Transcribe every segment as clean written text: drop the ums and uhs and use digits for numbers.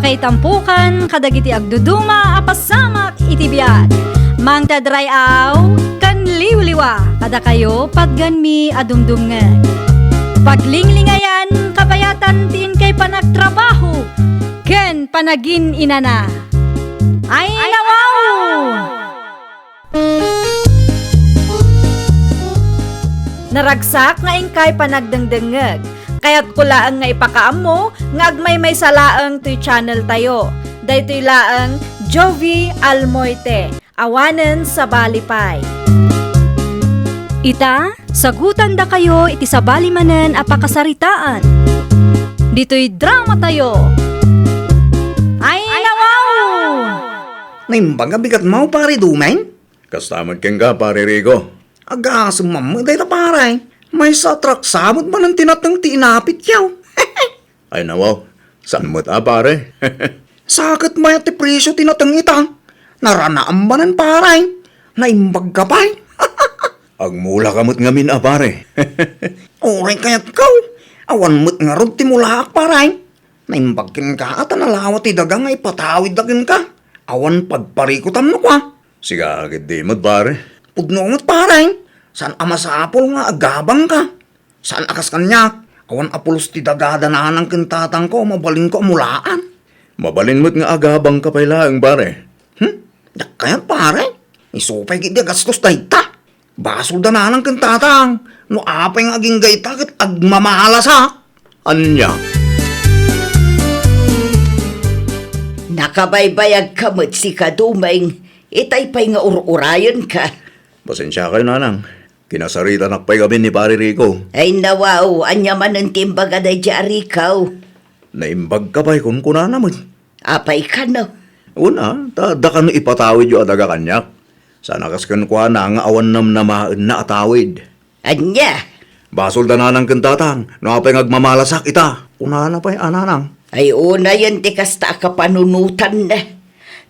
Makaitampukan kadagiti agduduma apasamak iti biag. Mangtadray aw kan liwliwa kada kayo pagganmi adumdumngen. Paglinglingayan kapayatan tin kay panagtrabaho ken panagin inana. Ay nawaw! Naragsak nga ingkay panagdengdengeg. Kaya't kulaang nga ipakaam mo, nga agmay may salaang to'y channel tayo. Daytoy laang Jovi Almoite, awanen sa balipay. Ita, sagutan da kayo iti sa balimanen apakasaritaan. Dito'y drama tayo. Ay nawaw! Naimbaga bigat mo pare Dumeng? Kastamad keng ka, pare Rico. Aga sumam day ta pare. May satrak samot man ang tinatang tinapit yaw. Ay nawaw, saan mo't pare? Sakit may ati presyo tinatang itang. Naranaan ba ng paray? Naimbag ka pa'y? Agmula kamot ngamin pare. Oray kaya't kaw. Awan mo't nga rod timulahak paray. Naimbagkin ka at analawat idagang ay patawid dagin ka. Awan pagparikutan mo ka. Siga agad di mo't pare. Pudno mo't paray. Saan ama sa apol nga agabang ka? Saan akas kanya? Awan apulos ti dagadanan ng kintatang ko, mabalin ko mulaan. Mabalin mo't nga agabang kapailaang pare. Yak kaya pare, isupay kiti gastos dayta. Basol da na ng kintatang, no apay nga aging gayta kit agmamahalas ha. Anya? Nakabaybayag kamot si Kadumeng, itay pa'y nga ururayon ka. Pasensya kayo nanang. Kinasarita nakpay kami ni pare Rico. Ay nawaw, anya man ang timbaga na diyari kaw. Naimbag ka pa'y kun kuna naman. Apay ka no. Una, tada ka no ipatawid yung adaga kanyak. Sana kas kan kwa na nga awan nam namaan na atawid. Anya? Basol da nanang kintatang, no apay ngagmamalasak ita. Kuna na pa'y ananang. Ay una yan ti kasta ka panunutan na.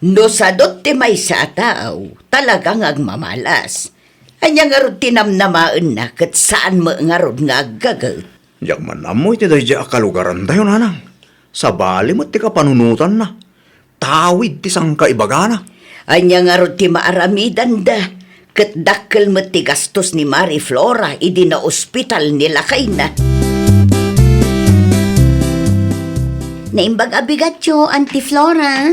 No sadot ti may sa tao, talagang agmamalas. Anya nga rod tinamnamaan na kat saan mo nga rod nga agagal. Yak manamoy ti dayja akalugaran tayo nanang. Sa bali mo ti kapanunutan na. Tawid ti sang kaibagana. Anya nga rod ti maaramidan da. Kat dakkel mo ti gastos ni Mari Flora idi na ospital nila kay na. Naimbag abigat yo, Auntie Flora.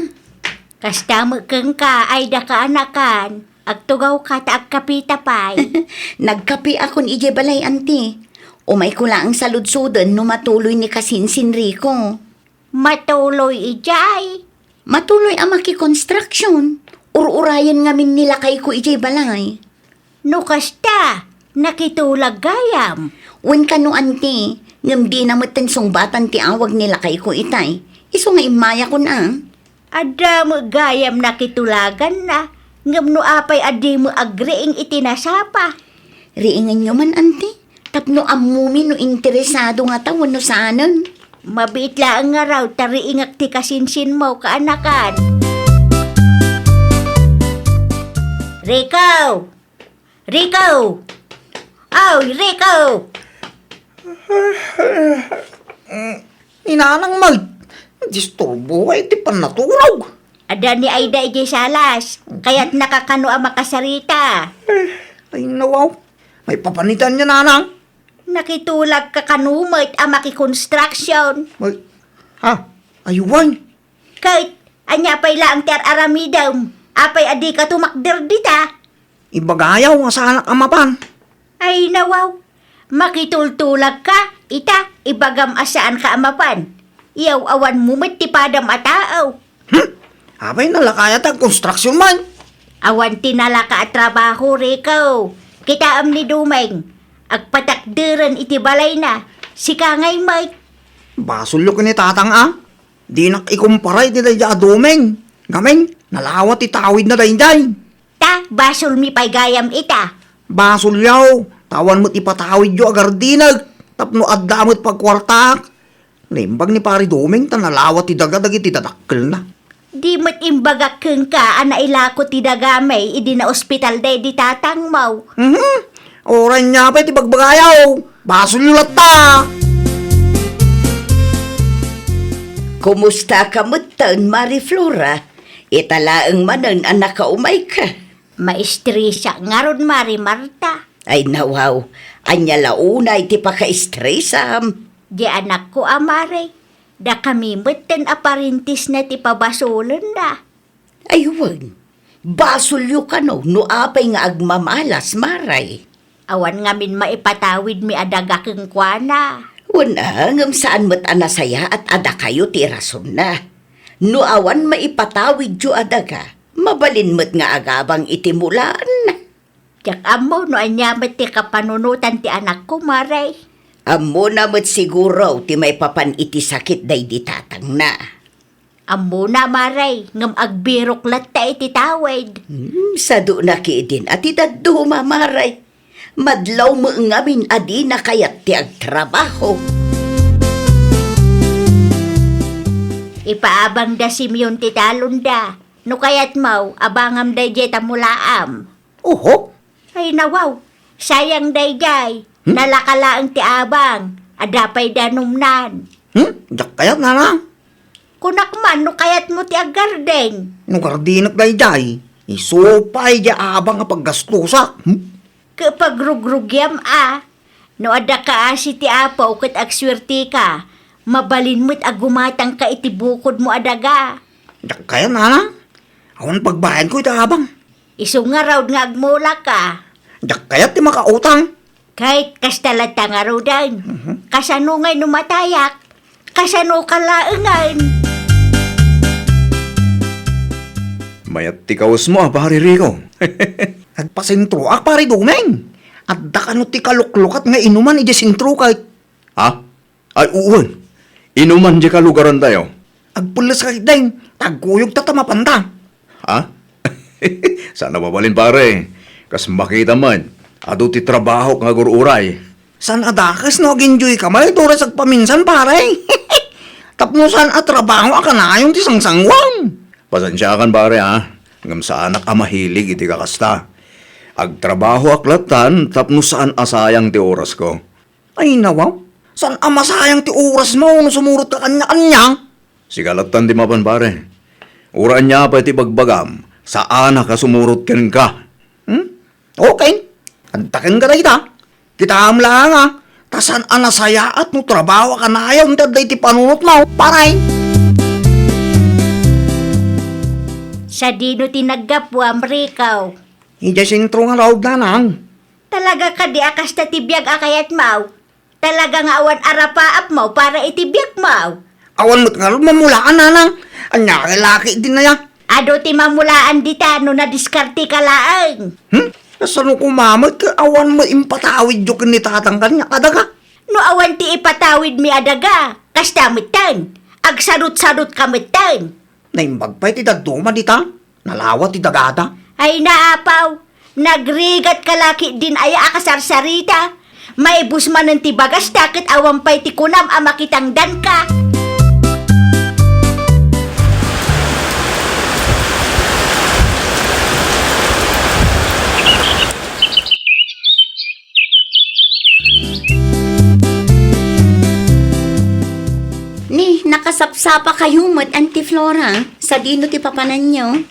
Kasta mo keng ka ay da kaanakan. Agtugaw ka ta agkapita pay. Nagkapi akon ije balay, Auntie. Umay ko lang sa ludsudan no matuloy ni Kasinsin Rico. Matuloy ijay. Matuloy ang maki-construction. Ururayan ngamin nila kay ko ije balay. No kasta, nakitulag gayam. Wen ka no, Auntie. Ngam di na matansong batan ti awag nila kay ko itay. Iso nga imaya ko na. Ada mo gayam nakitulagan na. Ngam no apay adi mo agreing itinasapa. Riingan nyo man, Auntie. Tapno amumi no interesado nga tawon no saanan. Mabit lang nga raw tariingak ti kasinsin mo kaanakan. Rico! Rico! Oh, Rico! Inanang mag, disturbo ay ti panatulog. Ada ni Aida ije salas, kaya't nakakano ang makasarita. Ay nawaw, may papanitan niya nanang. Nakitulag ka kanumit ang maki-construction. Ay, ha? Ayuwan. Kahit anya pay lang ter aramidam, apay adi ka tumakder dita. Ibagayaw nga sa anak amapan. Ay nawaw, makitultulag ka, ita, ibagam asaan ka amapan. Iyaw awan mo tipadam ataaw. Abay nalakayat ang construction man. Awan tinala ka at trabaho, Rico. Kita am ni Dumeng. Agpatakdiran iti balay na. Si Kangay Mike. Basulyo ko ni tatang Di nak ikumparay di day Dumeng. Gameng, nalawat itawid na day. Ta, basol mi pay gayam ita. Basulyaw, tawan mo't ipatawid yo agardinag. Tapno addamot pagkwartak. Limbag ni pari Dumeng, tanalawat itaga dagi titadakkel na. Di mo't imbagak keng ka, anaila ko ti dagamay, idi na ospital day di tatang mau. Oran niya pa iti bagbagayaw. Basulyo latta. Kumusta ka mutan, Mariflora? Italaang manan anak ka umay ka. Maestresa nga ron, Mari Marta. Ay nawaw, anya launay ti paka-estresam. Di anak ko, Amare. Da kami mutan aparintis na ti pabasulan na. Aywan, basulyo ka no apay nga agmamalas, Maray. Awan nga min maipatawid mi adaga keng kuana. Wala ngam saan mo't anasaya at ada kayo ti rason na. No awan maipatawid yu adaga, mabalin mo't nga agabang itimulaan na. Tiyak amo no anyamat ti kapanunutan ti anak ko, Maray. Amo na mo't siguro ti may papan iti sakit day di tatang na. Amo na, Maray, ngam agbirok latta iti tawid. Sado na kiidin at idaddo mamaray. Madlaw mo ngamin adi na kayat ti agtrabaho. Ipaabang da Simeon ti talon da. No kayat mau, abangam day jeta mulaam. Oho, Ay nawaw, sayang day jay. Nalakalaang ti abang, adapay da numnan. jak kayat nanang. Kunak man, no kayat mo ti agardeng. No gardinak dayjay, isupay di abang nga paggastusak. Kapag rugrugyam no ada ka si ti apaw kat agswerte ka, mabalin mo't agumatang ka itibukod mo adaga. Jak kayat nanang. Awan pagbayad ko iti abang. Iso nga raw nga agmula ka. Jak kayat ti makautang. Kahit kastalata nga raw dan. Kasano ngay numatayak, kasano kalaangan. Mayat ti kaos mo, pare Rico. Nagpasintro ak pare dumeng. At dakano ti kaluklukat nga inuman iti sintro kay Ha? Ay, uwan. Inuman di ka lugaran tayo. agpulas kay deng. Tagkuyog tatamapanta. Ha? Sana mabalin pare. Kas makita man. Ado ti trabaho nga gururay. San adakas no ginjoy ka may turas ag paminsan pare. Tapno san at trabaho ka na yung ti sangsangwang. Pasensya kan pare ha. Ngam sa anak a mahilig iti kakasta. Agtrabaho aklatan tapno saan asayang ti oras ko. Ay nawaw. San amasayang ti oras mo no sumurot ka kanya-kanya? Sigalatan di mapan pare. Uraan niya pa iti bagbagam. Sa anak ka sumurot ken ka. Okay. Antakin ka na kita. Kita lang ha. Tasan anasaya at no trabaho ka na ayaw nitad ti panunot mo. Paray. Sa dino tinaggapuam, Rikaw. Ija sintro nga raw na nang. Talaga ka di akas na tibiyag akayat mau. Talaga nga awan arapaap mau para itibiyag mau. Awan mo't nga rin mamulaan na nang. Anya kay laki din na ya. Ado ti mamulaan dita no na diskarte ka laang. Kasano kumamot ka awan mo impatawid yung kinitatang kanya kadaga. No awan ti ipatawid mi adaga. Kasdamitan. Agsarut-sarut kamitan. Naimbagpay ti dagduma dita. Nalawat ti dagata. Ay naapaw. Nagrigat kalaki din ay akasarsarita. Maibus man ng tibagas takit awampay ti kunam amakitang dan ka. Ni, nakasapsapa kayo mat, Auntie Flora. Sa dino ti papanan nyo.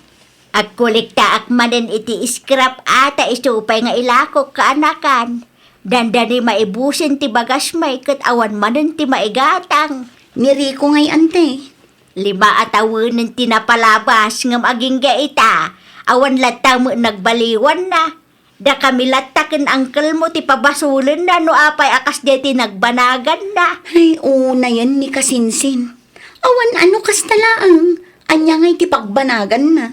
At kolekta akmanen iti scrap ata isupay nga ilakok kaanakan. Dandani maibusin ti bagas may kat awan manen ti maigatang. Ni Rico ngay, Ante. 5 atawanan ti napalabas ngam aging gaita. Awan lata mo nagbaliwan na. Da kami lataken angkel mo ti pabasulan na no apay akas deti nagbanagan na. Ay, una yan ni Kasinsin. Awan ano kastalaang. Anya ngay ti pagbanagan na.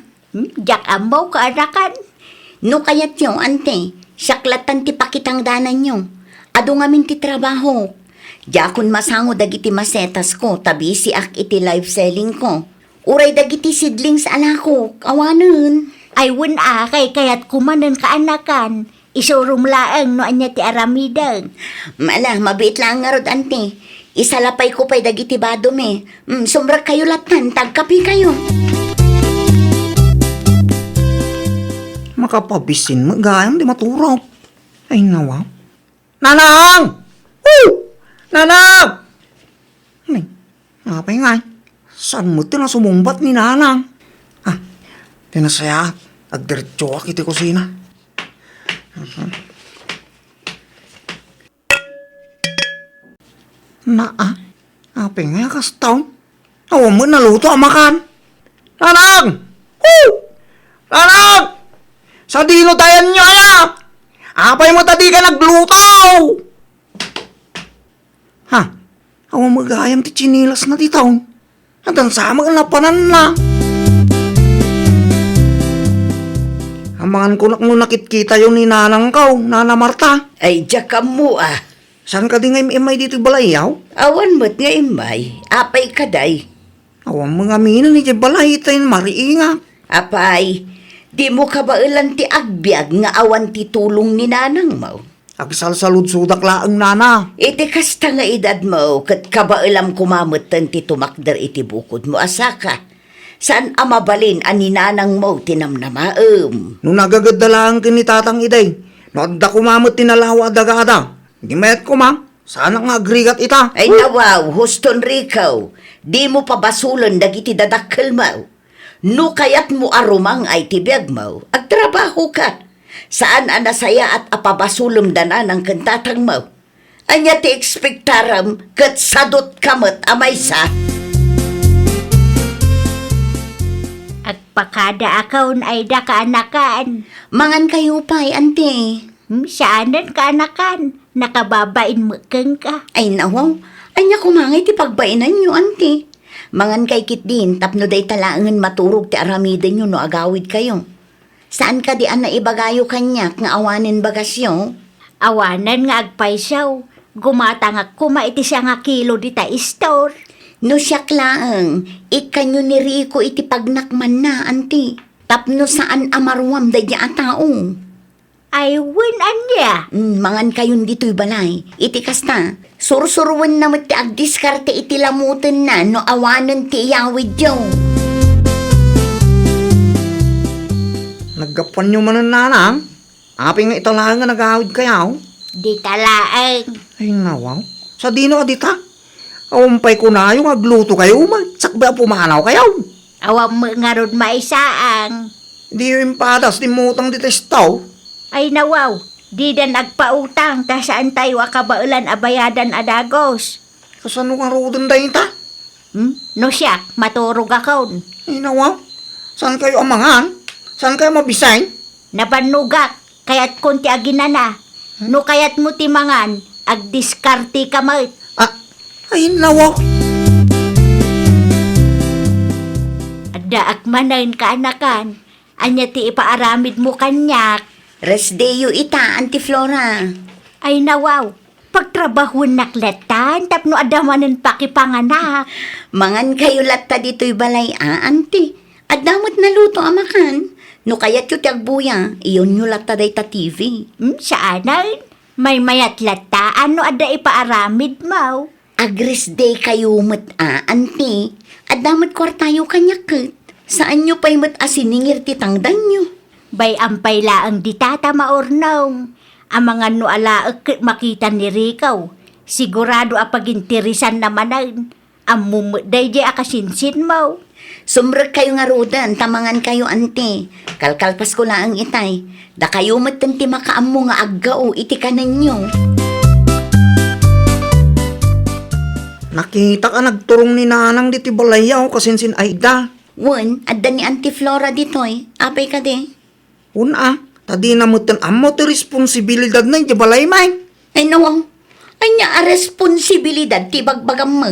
Jak amaw kaanakan. No kayat yung, Ante. Saklatan ti pakitang danan nyo. Ado ngamin ti trabaho. Jakon masango dagiti masetas ko. Tabi si ak iti live selling ko. Uray dagiti sidlings alako. Awanan. Ay kay kayat kumanan kaanakan. Isurum laeng no anya ti aramidang. Mala, mabit lang nga rod, Ante. Isalapay ko pa'y dagiti badome. Sumrak kayo latan, tagkapi kayo. Makapabisin mo gayam di maturaw. Ay nawaw. Nanang! Woo! Nanang! Ay, napay nga. Saan mo tinasumumbat ni nanang? Ah, tinasaya. Agdiretso ka kiti kusina. Apa nga kastaw? Awa mo naluto ang makan. Nanang! Woo! Nanang! Sa dino tayan nyo ya! Apay mo tadi ka nagluto! Ha? Awa magayam ti chinilas na titaw. Hanggang sama ka napanan na. Amangan ko nakit kita yun ni nanang kaw, Nana Marta. Ay, diya mo ah. Saan ka di nga imay dito balayaw? Awan mo't nga imay, apay kaday. Awan mga minan ni balay tayo mariinga. Apay, di mo ka ba ilan ti agbyag nga awan ti tulong ni nanang mo? Agsalsalud-sudak laang nana. Iti kasta nga edad mo, kat kabailam kumamutan ti tumakder iti bukod mo asaka. Saan amabalin ani nanang mo tinamnamaem? Nung nagagadalaang kinitatang iday, no adda kumamot tinalawa dagada. Di mayat ko ma, sana nga agrigat ita. Ay nawaw, Huston Rico, di mo pabasulan dagiti dadakkel mo. No kayat mo arumang ay tibiyag mo, agtrabaho ka. Saan anasaya at apabasulom dana ng kantatang mo? Anya ti ekspektaram kat sadot kamot amay sa. Agpakada akaw ay da kaanakan. Mangan kayo pa'y, ante. Saanan kaanakan? Nakababain mo kang ka. Ay nawaw, anya kumangay ti pagbainan nyo, ante. Mangan kay kit din, tapno day talaangan maturog ti aramiden nyo no agawid kayo. Saan ka di an naibagayo kanyak nga awanin bagasyo? Awanan nga agpaysaw. Gumatangak kuma iti siya nga kilo di ta store. No siya klaang, ikanyo ni Rico iti pagnakman na, ante. Tapno saan amarwam day niya tao. Ay, anya. Mangan kayon dito'y balay. Iti kasta, sursurwan na ti agdiskarte iti lamutin na no awanan ti iyawid yun. Naggapan nyo man ang nanang. Api nga italahan nga nag-awid kayaw. Di talaang. Ay nawaw. Sa dino ka dita. Awampay ko na yung agluto kayo. Magsakba pumanaw kayaw. Awam mo nga ron maisaang. Di yung impadas, di mutang dita staw. Ay nawaw, di dan agpautang ta saan tayo akabaulan abayadan adagos. Kasano nga rodan dahin ta? No siya, maturog akon. Ay nawaw. Saan kayo amangan? Saan kayo mabisay? Nabanugak, kaya't kunti aginana. No kaya't mo timangan, agdiskarti ka mo. Ah, ay nawaw. Adda akmanayin ka anakan. Anya ti ipaaramid mo kanyak. Resdeyo ita, Auntie Flora. Ay nawaw, pagtrabahon naklatan, tapno adamanan pakipanganak. Mangan kayo latta dito'y balay, Auntie. At damot na luto amakan. No kaya't yung tagbuya, iyon nyo latta day ta TV. Saanan? May mayat lata, ano ada ipaaramid mo? Agresday kayo mat, Auntie. At damot kwartayo kanyakit. Saan nyo pa'y mat asiningir titangdan nyo? Bay ampay laang ditata maornong. Ang mga no alaak makita ni Rico. Sigurado apagintirisan namanan. Ang mumuday di akasinsin mo. Sumrag kayo nga rodan, tamangan kayo, Auntie. Kalkalpas ko lang ang itay. Da kayo matanti makaamo nga agao iti kanan nyo. Nakita ka nagturong ni nanang diti balayaw kasinsin Aida. Wan, adda ni Auntie Flora dito'y. Apay ka de. Una, tadi na mo tan amo ti responsibilidad na yung balay may. Ay nawang, anya a responsibilidad ti bagbagam mo.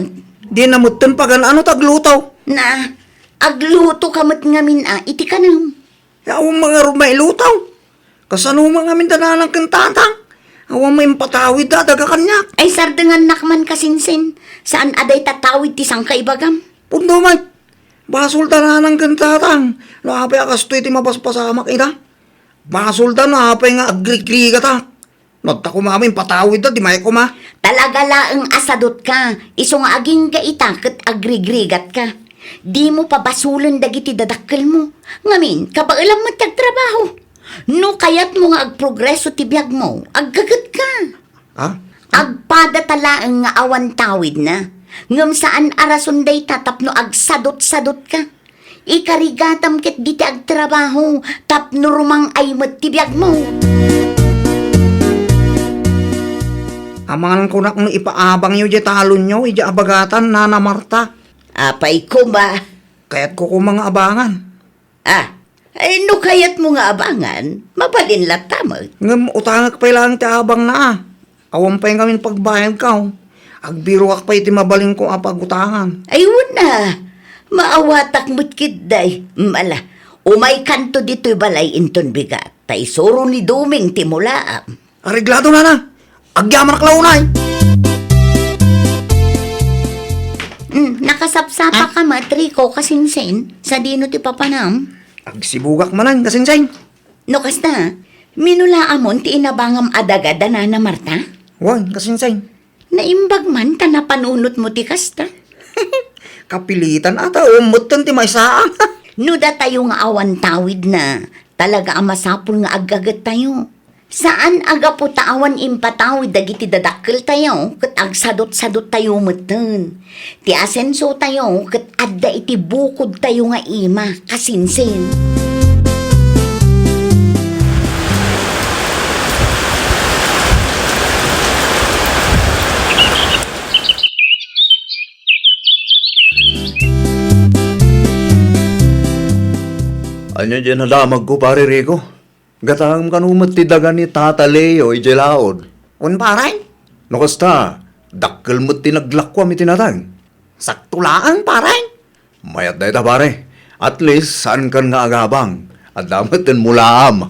Di na mo tan pagan ano taglutaw. Na, agluto kamot ngamin iti kanam. Awang mga rumay lutaw. Kasano mga mindananang kantatang. Awang may patawid daga kanyak. Ay sardengan nakman kasinsin. Saan aday tatawid ti sangkay bagam? Pundo may. Basol tananang kantatang. Nakapay akastoy ti mapaspasamak ina. Basol ta nakapay nga agri-gri ka ta. Nagta ko mamin patawid ta, di may ko ma. Talaga laang asadot ka. Iso nga aging ka itakot agrigrigat ka. Di mo pabasulan dagiti dadakkel mo. Ngamin, kabailang matagtrabaho. No kayat mo nga agprogreso ti biyag mo, aggagat ka. Ha? Agpada talaang nga awan tawid na. Ngam saan arasunday tatapno agsadot-sadot ka. Ikarigatam ket di ti agtrabaho, tapno rumang ay matibiyag mo. Amangan ko na kung ipaabang nyo di talon nyo, ija abagatan, Nana Marta. Apay ko ba? Kaya't ko mga abangan. Ay no kayat mo nga abangan, mabalin latamag. Ngam utangak pa lang ti abang na. Awan pa yung kami pagbayad ka. Agbiro ak pa iti mabaling ko apagutangan. Ay na, maawatak mo't kitday. Mala, umay kanto dito'y balay inton bigat. Tay soro ni Duming timulaam. Areglado na na. Agyaman ak launay. Nakasapsapa ka matriko kasinsin sa dino ti papanam. Agsibugak manan kasinsay. No kasta, minulaamon ti inabangam adaga Nana Marta? Wan, kasinsay. Naimbag man ta napanunot mo ti kasta. Kapilitan ata, umutan ti may saang. No da tayo nga awan tawid na, talaga ang masapul nga agagat tayo. Saan aga po taawan impatawid dagiti dadakkel tayo, kat agsadot-sadot tayo meten. Ti asenso tayo, kat adda iti bukod tayo nga ima, kasinsin. Anya dyan nadamag ko, pare Rico. Gatang kanumat ti daga ni Tata Leo, ijelaod. Un paray, No kasta, dakkel mo't tinaglakwam itinatang. saktulaan paray. Mayat na ita, pare. At least, saan kan nga agabang. At damat din mulaam.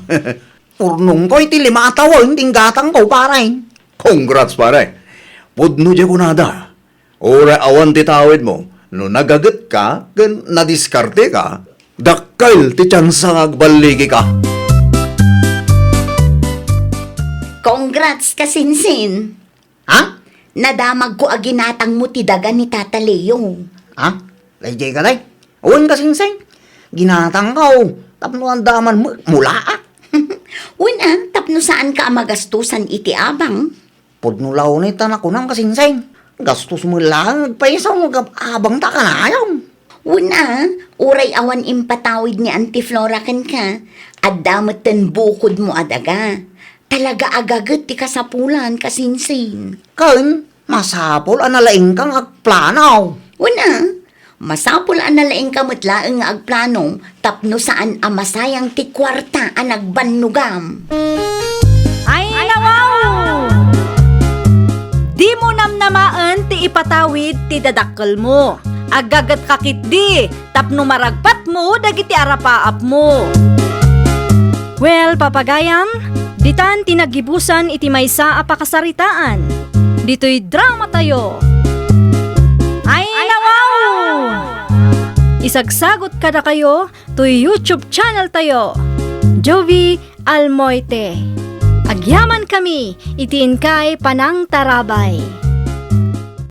Purnong ko iti lima tawon, tinggatang ko paray. Congrats, pare. Pudno dya kunada. Ora awan ti tawid mo. No nagagat ka, gan nadiskarte ka, dakkel ti tsansang agbaligi ka. Congrats, kasinsin. Ha? Nadamag ko aginatang mo ti daga ni Tata Leo. Ha? Layjay ka day. Un kasinsay. Ginatang ka tapno ang daman mo, mula ah. Una, tapno saan ka magastusan iti abang? Pudno law na itan ako ng kasinsay. Gastos mo lang, nagpaisaw mo abang ta ka na ayaw. Una, uray awan impatawid ni Auntie Flora ken ka, at damat ten bukod mo adaga. Talaga agagat ti kasapulan kasinsin. Kain, masapol ang nalaing kang agplanaw. Una, masapul ang nalaing kamatlaang nga agplano, tapno saan amasayang ti kwarta ang nagbanugam. Ay, nawaw! Di mo namnamaan ti ipatawid ti dadakkel mo. Agagat kakit di, tapno maragpat mo dagiti arapaap mo. Well, papagayam, ditan tinagibusan iti maysa a pakasaritaan. Dito'y drama tayo. Ay, nawaw! Isagsagot kada kayo to YouTube channel tayo. Jovi Almoite. Agyaman kami, itiin kay Panang Tarabay.